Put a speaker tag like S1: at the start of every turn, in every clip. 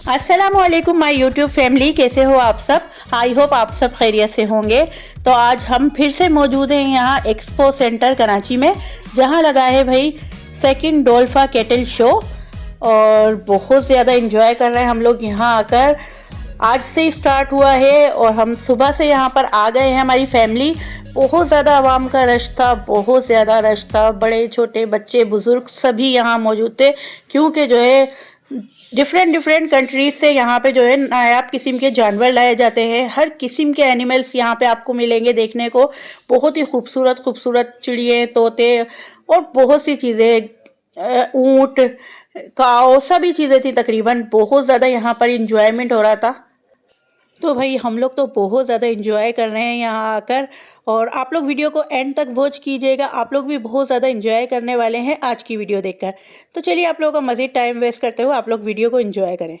S1: अस्सलामुअलैकुम my YouTube family, कैसे हो आप सब। आई होप आप सब खैरियत से होंगे। तो आज हम फिर से मौजूद हैं यहाँ एक्सपो सेंटर कराची में, जहाँ लगा है भाई सेकंड डोल्फा केटल शो। और बहुत ज़्यादा इंजॉय कर रहे हैं हम लोग यहाँ आकर। आज से ही स्टार्ट हुआ है और हम सुबह से यहाँ पर आ गए हैं हमारी फैमिली। बहुत ज़्यादा आवाम का रश था, बहुत ज़्यादा रश था। बड़े छोटे बच्चे बुज़ुर्ग सभी यहाँ मौजूद थे, क्योंकि जो है डिफरेंट डिफरेंट कंट्रीज से यहाँ पे जो है नायाब किस्म के जानवर लाए जाते हैं। हर किस्म के एनिमल्स यहाँ पे आपको मिलेंगे देखने को। बहुत ही खूबसूरत खूबसूरत चिड़िए, तोते और बहुत सी चीज़ें, ऊँट, काऊ, सभी चीज़ें थी तकरीबन। बहुत ज़्यादा यहाँ पर इंजॉयमेंट हो रहा था। तो भाई हम लोग तो बहुत ज़्यादा इंजॉय कर रहे हैं यहाँ आकर। और आप लोग वीडियो को एंड तक वॉच कीजिएगा, आप लोग भी बहुत ज़्यादा इंजॉय करने वाले हैं आज की वीडियो देखकर। तो चलिए, आप लोगों का मज़ीद टाइम वेस्ट करते हुए आप लोग वीडियो को इंजॉय करें।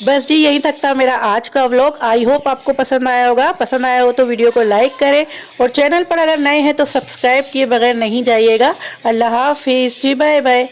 S1: बस जी यहीं तक था मेरा आज का व्लॉग। आई होप आपको पसंद आया होगा। पसंद आया हो तो वीडियो को लाइक करें और चैनल पर अगर नए हैं तो सब्सक्राइब किए बगैर नहीं जाइएगा। अल्लाह हाफिज़ जी, बाय बाय।